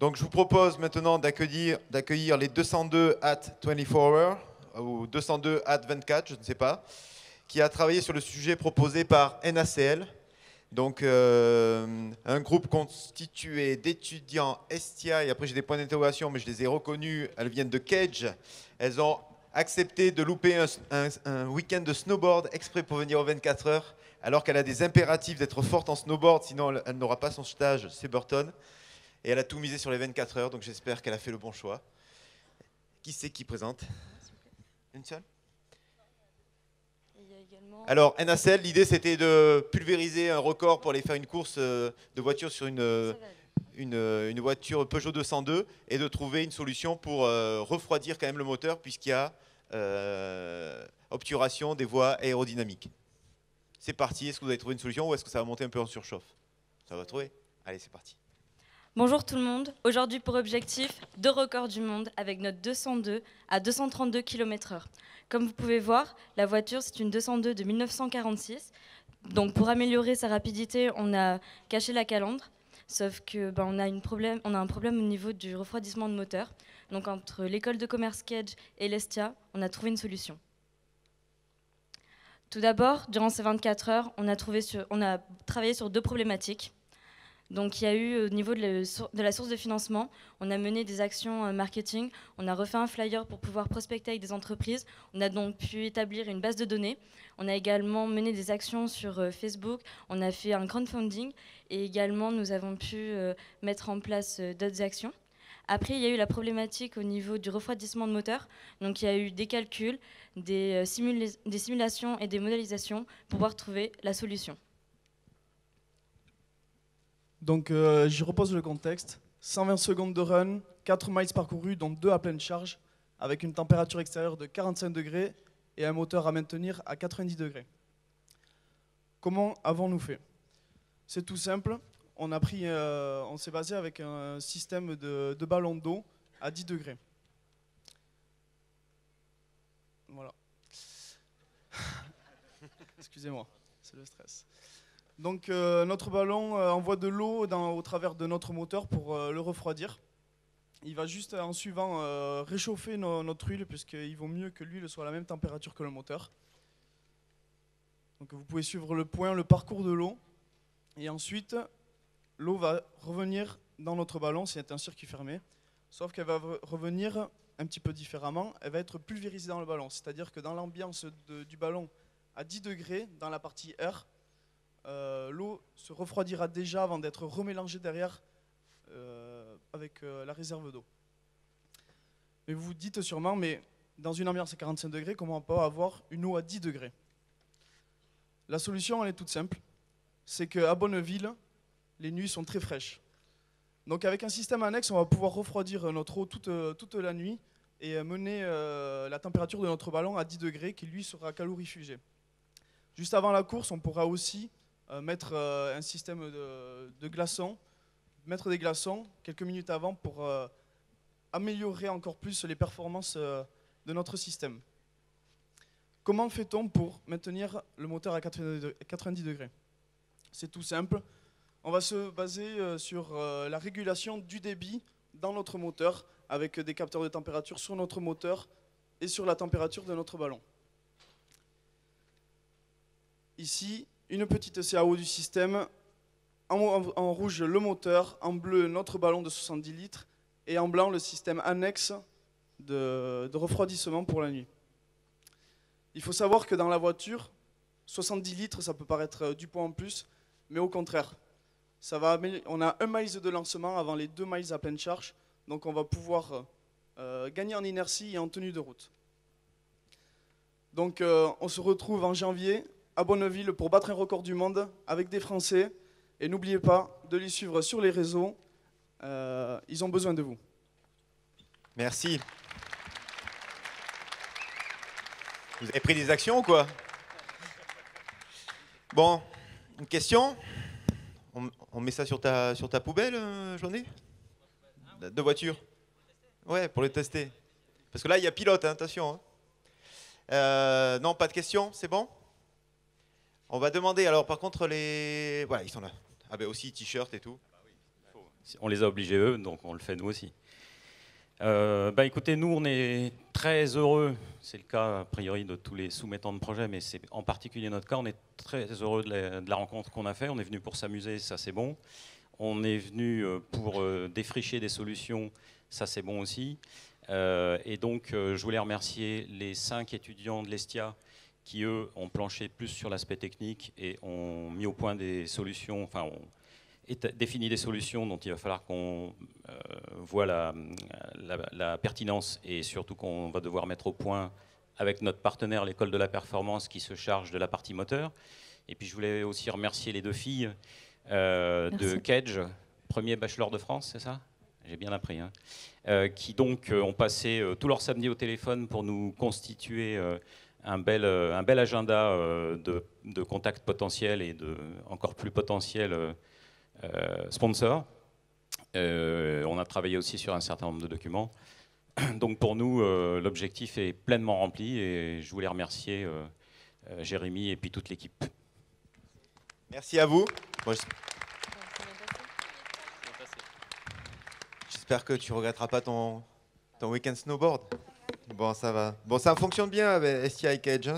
Donc je vous propose maintenant d'accueillir les 202 at 24 hours, ou 202 at 24, je ne sais pas, qui a travaillé sur le sujet proposé par NACL. Donc un groupe constitué d'étudiants Estia, et après j'ai des points d'interrogation, mais je les ai reconnus, elles viennent de Cage. Elles ont accepté de louper un week-end de snowboard exprès pour venir aux 24 heures, alors qu'elle a des impératifs d'être forte en snowboard, sinon elle n'aura pas son stage Burton. Et elle a tout misé sur les 24 heures, donc j'espère qu'elle a fait le bon choix. Qui c'est qui présente? Une seule? Alors, NACL, l'idée c'était de pulvériser un record pour aller faire une course de voiture sur une voiture Peugeot 202 et de trouver une solution pour refroidir quand même le moteur puisqu'il y a obturation des voies aérodynamiques. C'est parti, est-ce que vous avez trouvé une solution ou est-ce que ça va monter un peu en surchauffe? Ça va trouver? Allez, c'est parti. Bonjour tout le monde, aujourd'hui pour objectif, 2 records du monde avec notre 202 à 232 km/h. Comme vous pouvez voir, la voiture c'est une 202 de 1946, donc pour améliorer sa rapidité on a caché la calandre, sauf que on a un problème au niveau du refroidissement de moteur. Donc entre l'école de commerce Cage et l'Estia, on a trouvé une solution. Tout d'abord, durant ces 24 heures, on a travaillé sur 2 problématiques. Donc il y a eu au niveau de la source de financement, on a mené des actions marketing, on a refait un flyer pour pouvoir prospecter avec des entreprises, on a donc pu établir une base de données, on a également mené des actions sur Facebook, on a fait un crowdfunding et également nous avons pu mettre en place d'autres actions. Après, il y a eu la problématique au niveau du refroidissement de moteur. Donc il y a eu des calculs, des simulations et des modélisations pour pouvoir trouver la solution. Donc j'y repose le contexte. 120 secondes de run, 4 miles parcourus, dont 2 à pleine charge, avec une température extérieure de 45 degrés et un moteur à maintenir à 90 degrés. Comment avons-nous fait? C'est tout simple. On s'est basé avec un système de ballon d'eau à 10 degrés. Voilà. Excusez-moi, c'est le stress. Donc notre ballon envoie de l'eau au travers de notre moteur pour le refroidir. Il va juste en suivant réchauffer notre huile puisqu'il vaut mieux que l'huile soit à la même température que le moteur. Donc vous pouvez suivre le parcours de l'eau et ensuite l'eau va revenir dans notre ballon, c'est un circuit fermé, sauf qu'elle va revenir un petit peu différemment, elle va être pulvérisée dans le ballon, c'est-à-dire que dans l'ambiance du ballon à 10 degrés, dans la partie air, l'eau se refroidira déjà avant d'être remélangée derrière avec la réserve d'eau. Mais vous vous dites sûrement, mais dans une ambiance à 45 degrés, comment on peut avoir une eau à 10 degrés? La solution, elle est toute simple. C'est qu'à Bonneville, les nuits sont très fraîches. Donc avec un système annexe, on va pouvoir refroidir notre eau toute la nuit et mener la température de notre ballon à 10 degrés qui lui sera calorifugé. Juste avant la course, on pourra aussi mettre un système de glaçons, mettre des glaçons quelques minutes avant pour améliorer encore plus les performances de notre système. Comment fait-on pour maintenir le moteur à 90 degrés? C'est tout simple. On va se baser sur la régulation du débit dans notre moteur avec des capteurs de température sur notre moteur et sur la température de notre ballon. Ici, une petite CAO du système, en rouge le moteur, en bleu notre ballon de 70 litres et en blanc le système annexe de refroidissement pour la nuit. Il faut savoir que dans la voiture, 70 litres ça peut paraître du poids en plus, mais au contraire, on a 1 miles de lancement avant les 2 miles à pleine charge, donc on va pouvoir gagner en inertie et en tenue de route. Donc on se retrouve en janvier à Bonneville pour battre un record du monde avec des Français. Et n'oubliez pas de les suivre sur les réseaux. Ils ont besoin de vous. Merci. Vous avez pris des actions ou quoi? Bon, une question? On met ça sur ta poubelle, Journée de voiture? Ouais, pour le tester. Parce que là, il y a pilote, hein, attention. Hein. Non, pas de questions, c'est bon? On va demander, alors par contre, les... Voilà, ils sont là. Ah ben aussi, t-shirt et tout. On les a obligés eux, donc on le fait nous aussi. Écoutez, nous on est très heureux, c'est le cas a priori de tous les soumettants de projets, mais c'est en particulier notre cas, on est très heureux de la rencontre qu'on a fait. On est venu pour s'amuser, ça c'est bon. On est venu pour défricher des solutions, ça c'est bon aussi. Et donc je voulais remercier les 5 étudiants de l'Estia qui eux ont planché plus sur l'aspect technique et ont mis au point des solutions, enfin ont défini des solutions dont il va falloir qu'on voit la pertinence et surtout qu'on va devoir mettre au point avec notre partenaire, l'école de la performance, qui se charge de la partie moteur. Et puis je voulais aussi remercier les 2 filles de Kedge, premier bachelor de France, c'est ça? J'ai bien appris. Hein, qui donc ont passé tout leur samedi au téléphone pour nous constituer un bel agenda de contacts potentiels et de encore plus potentiels sponsors. On a travaillé aussi sur un certain nombre de documents. Donc pour nous, l'objectif est pleinement rempli et je voulais remercier Jérémy et puis toute l'équipe. Merci à vous. J'espère que tu ne regretteras pas ton week-end snowboard. Bon, ça va. Bon, ça fonctionne bien avec STI Kedge.